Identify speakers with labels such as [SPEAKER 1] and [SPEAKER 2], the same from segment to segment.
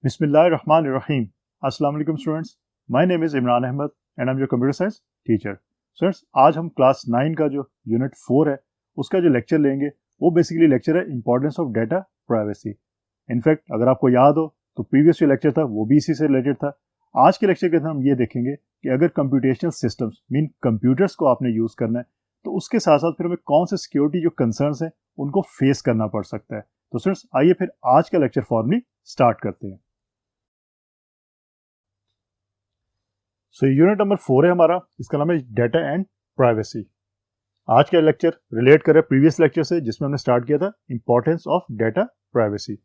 [SPEAKER 1] Bismillahirrahmanirrahim. Assalamu alaikum students. My name is Imran Ahmed and I'm your computer science teacher. Students, आज हम class 9 का जो unit 4 है उसका जो लेक्चर लेंगे वो बेसिकली लेक्चर है importance of data privacy. In fact अगर आपको याद हो तो प्रीवियस जो लेक्चर था वो भी इसी से रिलेटेड था. आज के लेक्चर के अंदर हम ये देखेंगे कि अगर कंप्यूटेशनल सिस्टम्स मीन कंप्यूटर्स को आपने यूज़ करना है तो उसके साथ साथ फिर हमें कौन से सिक्योरिटी जो कंसर्न्स हैं उनको फेस करना पड़ सकता है. तो स्टूडेंट्स आइए फिर आज का लेक्चर फॉर्मली स्टार्ट करते हैं. सो यूनिट नंबर 4 है हमारा, इसका नाम है डेटा एंड प्राइवेसी. आज का लेक्चर रिलेट कर रहा है प्रीवियस लेक्चर से जिसमें हमने स्टार्ट किया था इंपॉर्टेंस ऑफ डेटा प्राइवेसी.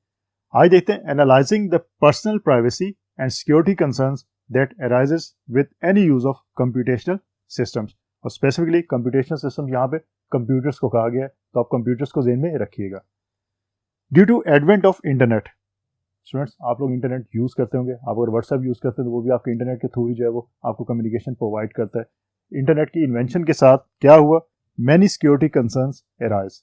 [SPEAKER 1] आज देखते हैं analysing the personal privacy and security concerns that arises with any use of computational systems. और स्पेसिफिकली कंप्यूटेशनल सिस्टम यहाँ पे कंप्यूटर्स को कहा गया है, तो आप कंप्यूटर्स को ज़हन में रखिएगा. Due to advent of internet, students आप लोग इंटरनेट यूज़ करते होंगे, आप अगर व्हाट्सएप यूज़ करते हैं तो वो भी आपके इंटरनेट के थ्रू ही जो है वो आपको कम्युनिकेशन प्रोवाइड करता है. इंटरनेट की इन्वेंशन के साथ क्या हुआ, मैनी सिक्योरिटी कंसर्न्स अराइज.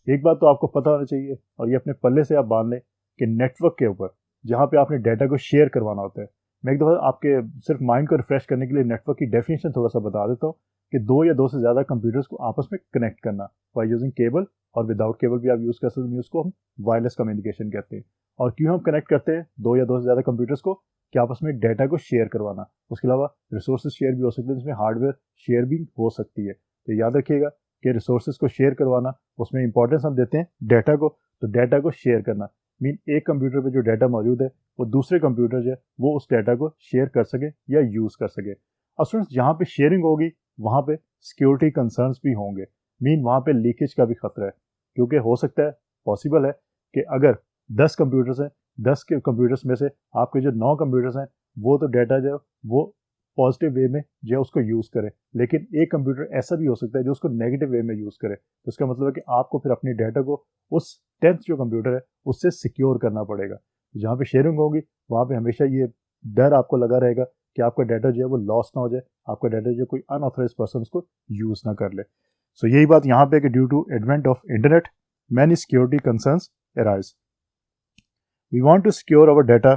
[SPEAKER 1] एक बात तो आपको पता होना चाहिए और ये अपने पल्ले से आप बांध लें कि नेटवर्क के ऊपर जहाँ पे आपने डाटा को शेयर करवाना होता है, मैं एक दफ़ा आपके सिर्फ माइंड को रिफ्रेश करने के लिए नेटवर्क की डेफिनेशन थोड़ा सा बता देता हूँ कि दो या दो से ज़्यादा कंप्यूटर्स को आपस में कनेक्ट करना बाय यूजिंग केबल, और विदाउट केबल भी आप यूज़ कर सकते हैं, उसको हम वायरलेस कम्युनिकेशन कहते हैं. और क्यों हम कनेक्ट करते हैं दो या दो से ज़्यादा कंप्यूटर्स को, कि आपस में डाटा को शेयर करवाना. उसके अलावा रिसोर्सेज शेयर भी हो सकते हैं, जिसमें हार्डवेयर शेयर भी हो सकती है. तो याद रखिएगा कि रिसोर्सेज को शेयर करवाना, उसमें इंपॉर्टेंस हम देते हैं डाटा को. तो डाटा को शेयर करना मीन एक कंप्यूटर पे जो डाटा मौजूद है वो दूसरे कंप्यूटर जो है वो उस डाटा को शेयर कर सके या यूज़ कर सके. अब स्टूडेंट्स जहाँ पे शेयरिंग होगी वहाँ पे सिक्योरिटी कंसर्न्स भी होंगे, मीन वहाँ पे लीकेज का भी खतरा है. क्योंकि हो सकता है, पॉसिबल है कि अगर 10 कंप्यूटर्स हैं, 10 के कंप्यूटर्स में से आपके जो 9 कंप्यूटर्स हैं वो तो डाटा जो है वो पॉजिटिव वे में जो है उसको यूज़ करे, लेकिन एक कंप्यूटर ऐसा भी हो सकता है जो उसको नेगेटिव वे में यूज़ करे. तो इसका मतलब है कि आपको फिर अपने डाटा को उस 10th जो कंप्यूटर है उससे सिक्योर करना पड़ेगा. जहाँ पे शेयरिंग होगी वहाँ पे हमेशा ये डर आपको लगा रहेगा कि आपका डाटा जो है वो लॉस ना हो जाए, आपका डाटा जो कोई अनऑथराइज पर्सन उसको यूज़ ना कर ले. सो यही बात यहाँ पे कि due to advent of internet many security concerns arise. We want to secure our data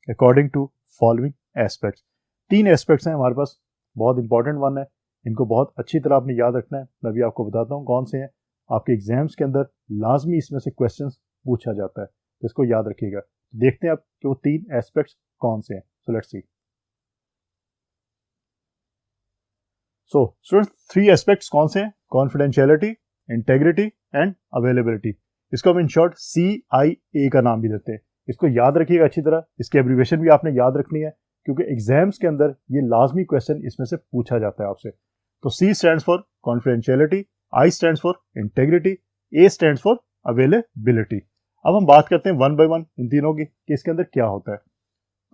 [SPEAKER 1] according to following aspects. 3 aspects हैं हमारे पास, बहुत इंपॉर्टेंट वन है, इनको बहुत अच्छी तरह आपने याद रखना है. मैं भी आपको बताता हूँ कौन से हैं. आपके एग्जाम्स के अंदर लाजमी इसमें से क्वेश्चन पूछा जाता है, तो इसको याद रखिएगा. देखते हैं आप कि वो 3 एस्पेक्ट्स कौन से हैं. So let's see. So students 3 aspects कौन से हैं? Confidentiality, integrity and availability. इसको हम इन शॉर्ट CIA का नाम भी देते हैं. इसको याद रखिएगा अच्छी तरह, इसकी एब्रीविएशन भी आपने याद रखनी है क्योंकि एग्जाम्स के अंदर ये लाजमी क्वेश्चन इसमें से पूछा जाता है आपसे. तो C stands for confidentiality, I stands for integrity, A stands for availability. अब हम बात करते हैं वन बाय वन इन तीनों की कि इसके अंदर क्या होता है.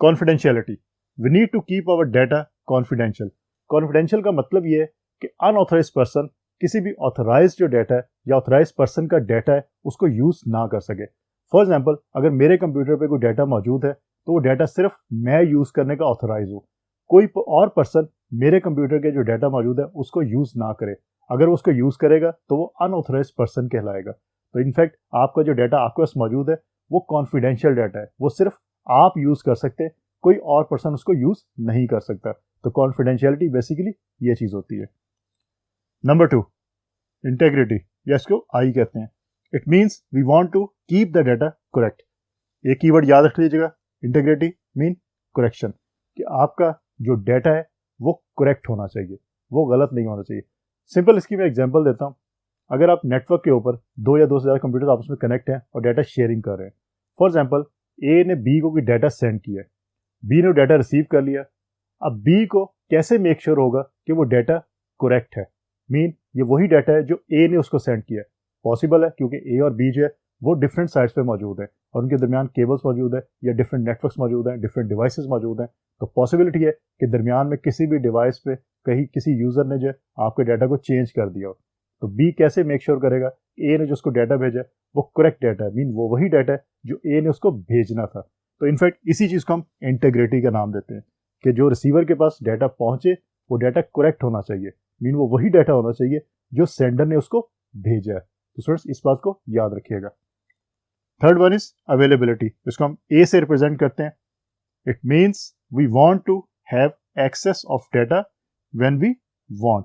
[SPEAKER 1] Confidentiality, we need to keep our data confidential. Confidential का मतलब ये है कि अनऑथराइज पर्सन किसी भी ऑथराइज जो डाटा है या ऑथराइज पर्सन का डाटा है उसको यूज़ ना कर सके. फॉर एग्जांपल अगर मेरे कंप्यूटर पे कोई डाटा मौजूद है तो वो डाटा सिर्फ मैं यूज़ करने का ऑथराइज हूँ, कोई और पर्सन मेरे कंप्यूटर के जो डाटा मौजूद है उसको यूज़ ना करे. अगर वो उसको यूज़ करेगा तो वो अनऑथराइज पर्सन कहलाएगा. तो इनफैक्ट आपका जो डाटा आपके पास मौजूद है वो कॉन्फिडेंशियल डाटा है, वो सिर्फ आप यूज़ कर सकते हैं, कोई और पर्सन उसको यूज़ नहीं कर सकता. तो कॉन्फिडेंशियलिटी बेसिकली ये चीज़ होती है. नंबर 2 इंटेग्रिटी, या इसको आई कहते हैं. It means we want to keep the data correct. एक कीवर्ड याद रख लीजिएगा, इंटेग्रिटी मीन करेक्शन, कि आपका जो डाटा है वो करेक्ट होना चाहिए, वो गलत नहीं होना चाहिए. सिंपल इसकी मैं एग्जांपल देता हूँ. अगर आप नेटवर्क के ऊपर दो या दो से ज़्यादा कंप्यूटर आपस में कनेक्ट हैं और डाटा शेयरिंग कर रहे हैं. फॉर एग्जाम्पल A ने B को कोई डाटा सेंड किया है, B ने डाटा रिसीव कर लिया. अब B को कैसे मेक श्योर होगा कि वो डाटा करेक्ट है, मीन ये वही डाटा है जो A ने उसको सेंड किया है. पॉसिबल है क्योंकि A और B जो है वो डिफरेंट साइट्स पे मौजूद है और उनके दरमियान केबल्स मौजूद है या डिफरेंट नेटवर्क्स मौजूद हैं, डिफरेंट डिवाइसेस मौजूद हैं. तो पॉसिबिलिटी है कि दरमियान में किसी भी डिवाइस पे कहीं किसी यूज़र ने जो है आपके डाटा को चेंज कर दिया हो. तो B कैसे मेक श्योर करेगा A ने जो उसको डाटा भेजा है वो करेक्ट डाटा है, मीन वो वही डाटा है जो A ने उसको भेजना था. तो इनफैक्ट इसी चीज़ को हम इंटेग्रिटी का नाम देते हैं कि जो रिसीवर के पास डाटा पहुंचे वो डाटा करेक्ट होना चाहिए, मीन वो वही डाटा होना चाहिए जो सेंडर ने उसको भेजा है. तो स्टूडेंट्स इस बात को याद रखिएगा. थर्ड वन इज अवेलेबिलिटी, इसको हम ए से रिप्रेजेंट करते हैं. It means we want to have access of data when we want.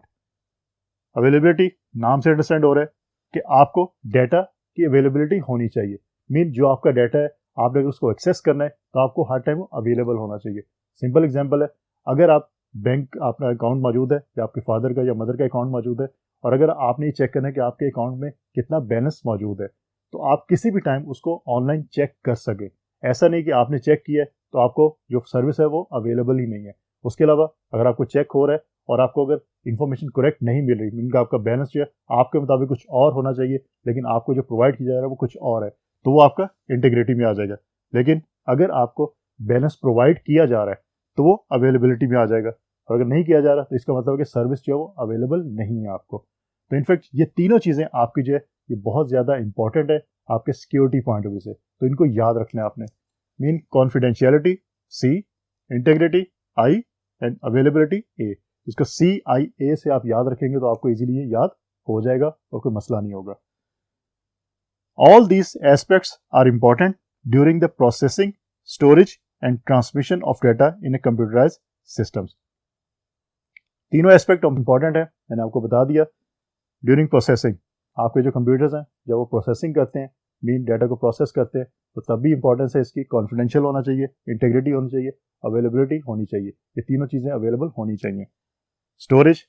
[SPEAKER 1] Availability नाम से अंडरस्टैंड हो रहा है कि आपको डाटा की अवेलेबिलिटी होनी चाहिए। मीन जो आपका डाटा है आपने अगर उसको एक्सेस करना है तो आपको हर टाइम अवेलेबल होना चाहिए। सिंपल एग्जांपल है, अगर आप बैंक अपना अकाउंट मौजूद है या आपके फादर का या मदर का अकाउंट मौजूद है और अगर आपने ये चेक करना है कि आपके अकाउंट में कितना बैलेंस मौजूद है तो आप किसी भी टाइम उसको ऑनलाइन चेक कर सकें। ऐसा नहीं कि आपने चेक किया है तो आपको जो सर्विस है वो अवेलेबल ही नहीं है। उसके अलावा अगर आपको चेक हो रहा है और आपको अगर इन्फॉर्मेशन करेक्ट नहीं मिल रही, मीन आपका बैलेंस जो है आपके मुताबिक कुछ और होना चाहिए लेकिन आपको जो प्रोवाइड किया जा रहा है वो कुछ और है, तो वो आपका इंटीग्रिटी में आ जाएगा। लेकिन अगर आपको बैलेंस प्रोवाइड किया जा रहा है तो वो अवेलेबिलिटी में आ जाएगा, और अगर नहीं किया जा रहा तो इसका मतलब है कि सर्विस जो है वो अवेलेबल नहीं है आपको। तो इनफैक्ट ये तीनों चीज़ें आपकी जो है ये बहुत ज़्यादा इंपॉर्टेंट है आपके सिक्योरिटी पॉइंट ऑफ व्यू से, तो इनको याद रखना है आपने। Mean confidentiality C, integrity I and availability A. इसको CIA से आप याद रखेंगे तो आपको इजीली ये याद हो जाएगा और कोई मसला नहीं होगा। All these aspects are important during the processing, storage and transmission of data in a computerised systems. तीनों एस्पेक्ट इंपॉर्टेंट है, मैंने आपको बता दिया। ड्यूरिंग प्रोसेसिंग आपके जो कंप्यूटर्स हैं जब वो प्रोसेसिंग करते हैं, मीन डाटा को प्रोसेस करते हैं, तो तब भी इंपॉर्टेंस है इसकी। कॉन्फिडेंशियल होना चाहिए, इंटीग्रिटी होनी चाहिए, अवेलेबिलिटी होनी चाहिए, ये तीनों चीज़ें अवेलेबल होनी चाहिए। स्टोरेज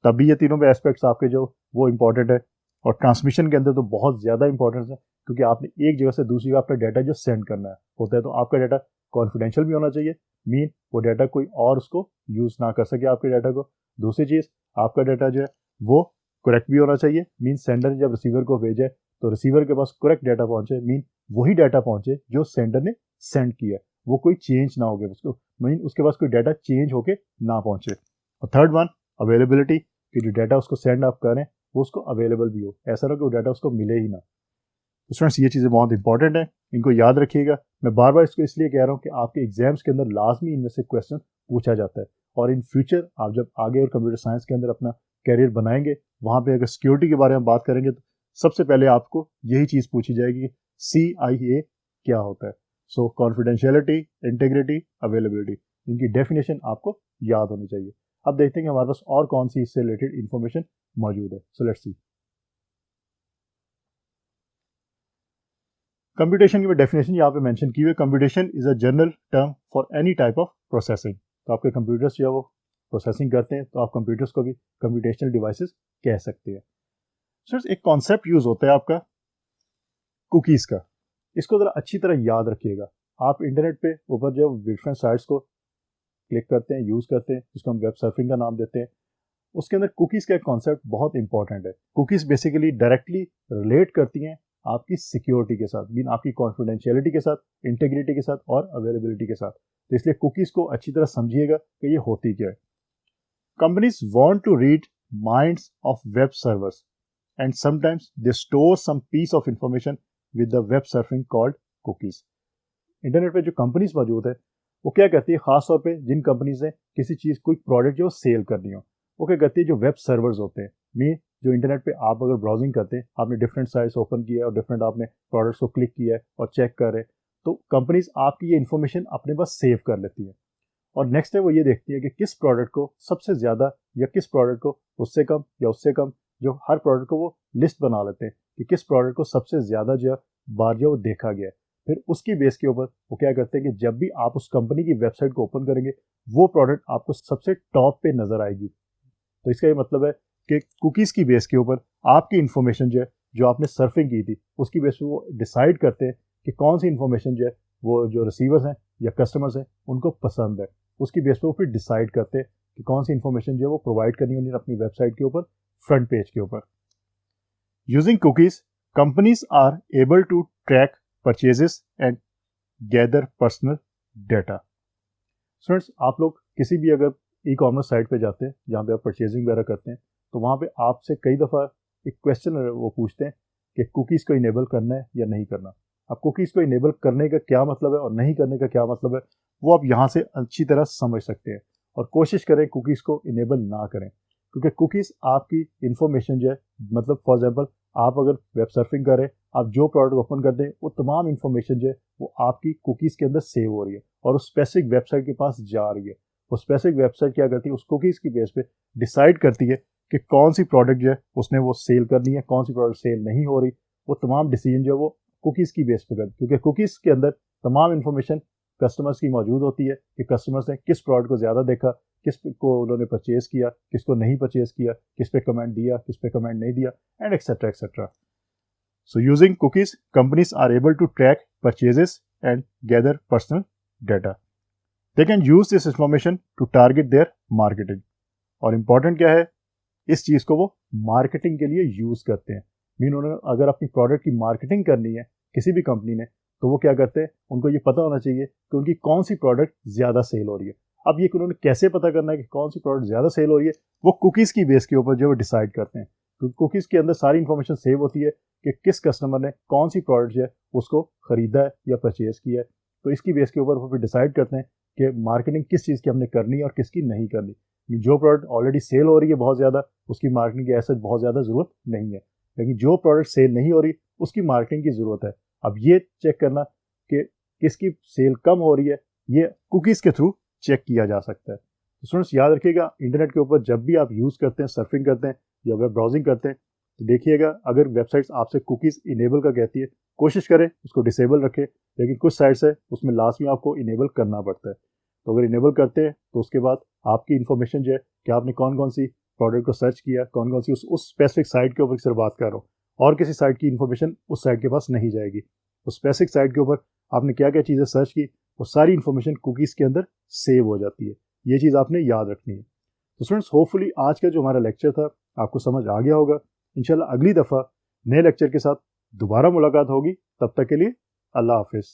[SPEAKER 1] तब भी ये तीनों पे एस्पेक्ट्स आपके जो वो इंपॉर्टेंट है, और ट्रांसमिशन के अंदर तो बहुत ज़्यादा इंपॉर्टेंस है क्योंकि आपने एक जगह से दूसरी जगह अपना डाटा जो सेंड करना है होता है, तो आपका डाटा कॉन्फिडेंशियल भी होना चाहिए, मीन वो डाटा कोई और उसको यूज़ ना कर सके आपके डाटा को। दूसरी चीज़, आपका डाटा जो है वो करेक्ट भी होना चाहिए, मीन सेंडर ने जब रिसीवर को भेजा है तो रिसीवर के पास करेक्ट डाटा पहुंचे, मीन वही डाटा पहुंचे जो सेंडर ने सेंड किया, वो कोई चेंज ना हो गया उसको, मीन उसके पास कोई डाटा चेंज होके ना पहुंचे। और थर्ड वन अवेलेबिलिटी, कि जो डाटा उसको सेंड आप करें वो उसको अवेलेबल भी हो, ऐसा ना कि वो डाटा उसको मिले ही ना। तो फ्रेंड्स ये चीज़ें बहुत इंपॉर्टेंट है, इनको याद रखिएगा। मैं बार बार इसको इसलिए कह रहा हूँ कि आपके एग्जाम्स के अंदर लाजमी इनमें से क्वेश्चन पूछा जाता है, और इन फ्यूचर आप जब आगे और कंप्यूटर साइंस के अंदर अपना कैरियर बनाएंगे, वहाँ पे अगर सिक्योरिटी के बारे में बात करेंगे तो सबसे पहले आपको यही चीज़ पूछी जाएगी कि CIA क्या होता है। सो कॉन्फिडेंशियलिटी, इंटीग्रिटी, अवेलेबिलिटी, इनकी डेफिनेशन आपको याद होनी चाहिए। अब देखते हैं कि हमारे पास और कौन सी इससे रिलेटेड इंफॉर्मेशन मौजूद है। So let's see. कंप्यूटेशन की डेफिनेशन यहाँ पे मेंशन की हुई है। Computation is a general term for any type of processing. तो आपके कंप्यूटर्स जो है वो प्रोसेसिंग करते हैं, तो आप कंप्यूटर्स को भी कंप्यूटेशनल डिवाइसेस कह सकते हैं। सर एक कॉन्सेप्ट यूज होता है आपका कुकीज़ का, इसको ज़रा अच्छी तरह याद रखिएगा। आप इंटरनेट पे ऊपर जो डिफरेंट साइट्स को क्लिक करते हैं, यूज़ करते हैं, जिसको हम वेब सर्फिंग का नाम देते हैं, उसके अंदर कुकीज़ का एक कॉन्सेप्ट बहुत इंपॉर्टेंट है। कुकीज़ बेसिकली डायरेक्टली रिलेट करती हैं आपकी सिक्योरिटी के साथ, मीन आपकी कॉन्फिडेंशियलिटी के साथ, इंटीग्रिटी के साथ और अवेलेबिलिटी के साथ। तो इसलिए कुकीज़ को अच्छी तरह समझिएगा कि ये होती क्या है। Companies want to read minds of web servers and sometimes they store some piece of information with the web surfing called cookies. Internet पे जो कंपनीज मौजूद है वो क्या करती है, खास तौर पे जिन कंपनीज ने किसी चीज़ कोई प्रोडक्ट जो सेल करनी हो, वो क्या करती है, जो वेब सर्वर्स होते हैं, मीन जो इंटरनेट पे आप अगर ब्राउजिंग करते हैं, आपने डिफरेंट साइट्स ओपन किया है और डिफरेंट आपने प्रोडक्ट्स को क्लिक किया है और चेक कर रहे हैं, तो कंपनीज आपकी ये इन्फॉर्मेशन अपने पास सेव कर लेती है। और नेक्स्ट है वो ये देखती है कि किस प्रोडक्ट को सबसे ज़्यादा या किस प्रोडक्ट को उससे कम या उससे कम, जो हर प्रोडक्ट को वो लिस्ट बना लेते हैं कि किस प्रोडक्ट को सबसे ज़्यादा जो बार जो देखा गया है। फिर उसकी बेस के ऊपर वो क्या करते हैं कि जब भी आप उस कंपनी की वेबसाइट को ओपन करेंगे वो प्रोडक्ट आपको सबसे टॉप पे नज़र आएगी। तो इसका ये मतलब है कि कुकीज़ की बेस के ऊपर आपकी इन्फॉर्मेशन जो है, जो आपने सर्फिंग की थी, उसकी बेस पे वो डिसाइड करते हैं कि कौन सी इन्फॉर्मेशन जो है वो जो रिसीवर्स हैं या कस्टमर्स हैं उनको पसंद है। उसकी बेस पे वो फिर डिसाइड करते हैं कि कौन सी इन्फॉर्मेशन जो है वो प्रोवाइड करनी होगी अपनी वेबसाइट के ऊपर, फ्रंट पेज के ऊपर। Using cookies companies are able to track purchases and gather personal data. Students आप लोग किसी भी अगर ई कॉमर्स साइट पे जाते हैं जहाँ पे आप परचेजिंग वगैरह करते हैं, तो वहाँ पे आपसे कई दफ़ा एक क्वेश्चन वो पूछते हैं कि कुकीज़ को इनेबल करना है या नहीं करना। अब कुकीज़ को इनेबल करने का क्या मतलब है और नहीं करने का क्या मतलब है, वो आप यहाँ से अच्छी तरह समझ सकते हैं, और कोशिश करें कुकीज़ को इनेबल ना करें। क्योंकि कुकीज़ आपकी इन्फॉर्मेशन जो है, मतलब फॉर एग्जांपल आप अगर वेब सर्फिंग करें, आप जो प्रोडक्ट ओपन करते हैं वो तमाम इन्फॉर्मेशन जो है वो आपकी कुकीज़ के अंदर सेव हो रही है और उस स्पेसिफिक वेबसाइट के पास जा रही है। वो स्पेसिफिक वेबसाइट क्या करती है, उस कुकीज़ की बेस पे डिसाइड करती है कि कौन सी प्रोडक्ट जो है उसने वो सेल करनी है, कौन सी प्रोडक्ट सेल नहीं हो रही। वो तमाम डिसीजन जो है वो कुकीज़ की बेस पे करती है, क्योंकि कुकीज़ के अंदर तमाम इन्फॉर्मेशन कस्टमर्स की मौजूद होती है कि कस्टमर्स ने किस प्रोडक्ट को ज़्यादा देखा, किस को उन्होंने परचेज़ किया, किसको नहीं परचेज़ किया, किस पे कमेंट दिया, किस पे कमेंट नहीं दिया, and etcetera etcetera. So using cookies, companies are able to track purchases and gather personal data. They can use this information to target their marketing. और इम्पॉर्टेंट क्या है, इस चीज़ को वो मार्केटिंग के लिए यूज़ करते हैं. मीन उन्होंने अगर अपनी प्रोडक्ट की मार्केटिंग करनी है किसी भी कंपनी ने, तो वो क्या करते हैं, उनको ये पता होना चाहिए कि उनकी कौन सी प्रोडक्ट ज़्यादा सेल हो रही है. अब ये उन्होंने कैसे पता करना है कि कौन सी प्रोडक्ट ज़्यादा सेल हो रही है, वो कुकीज़ की बेस के ऊपर जो वो डिसाइड करते हैं. क्योंकि कुकीज़ के अंदर सारी इन्फॉर्मेशन सेव होती है कि किस कस्टमर ने कौन सी प्रोडक्ट जो है उसको ख़रीदा है या परचेज़ किया है. तो इसकी बेस के ऊपर वो फिर डिसाइड करते हैं कि मार्केटिंग किस चीज़ की हमने करनी है और किसकी नहीं करनी. जो प्रोडक्ट ऑलरेडी सेल हो रही है बहुत ज़्यादा, उसकी मार्केटिंग की ऐसा बहुत ज़्यादा ज़रूरत नहीं है, लेकिन जो प्रोडक्ट सेल नहीं हो रही उसकी मार्केटिंग की ज़रूरत है. अब ये चेक करना कि किसकी सेल कम हो रही है, ये कुकीज़ के थ्रू चेक किया जा सकता है. तो स्टूडेंट्स याद रखिएगा, इंटरनेट के ऊपर जब भी आप यूज़ करते हैं, सर्फिंग करते हैं या वेब ब्राउजिंग करते हैं, तो देखिएगा अगर वेबसाइट्स आपसे कुकीज़ इनेबल का कहती है, कोशिश करें उसको डिसेबल रखें. लेकिन कुछ साइट्स है उसमें लास्ट में आपको इनेबल करना पड़ता है. तो अगर इनेबल करते हैं तो उसके बाद आपकी इन्फॉर्मेशन जो है कि आपने कौन कौन सी प्रोडक्ट को सर्च किया, कौन कौन सी उस स्पेसिफिक साइट के ऊपर सिर्फ बात कर रहा हूँ, और किसी साइट की इन्फॉर्मेशन उस साइट के पास नहीं जाएगी. उस स्पेसिफिक साइट के ऊपर आपने क्या क्या चीज़ें सर्च की, वो सारी इन्फॉर्मेशन कुकीज़ के अंदर सेव हो जाती है. ये चीज़ आपने याद रखनी है. तो स्टूडेंट्स होपफुली आज का जो हमारा लेक्चर था आपको समझ आ गया होगा. इंशाल्लाह अगली दफ़ा नए लेक्चर के साथ दोबारा मुलाकात होगी. तब तक के लिए अल्लाह हाफिज़.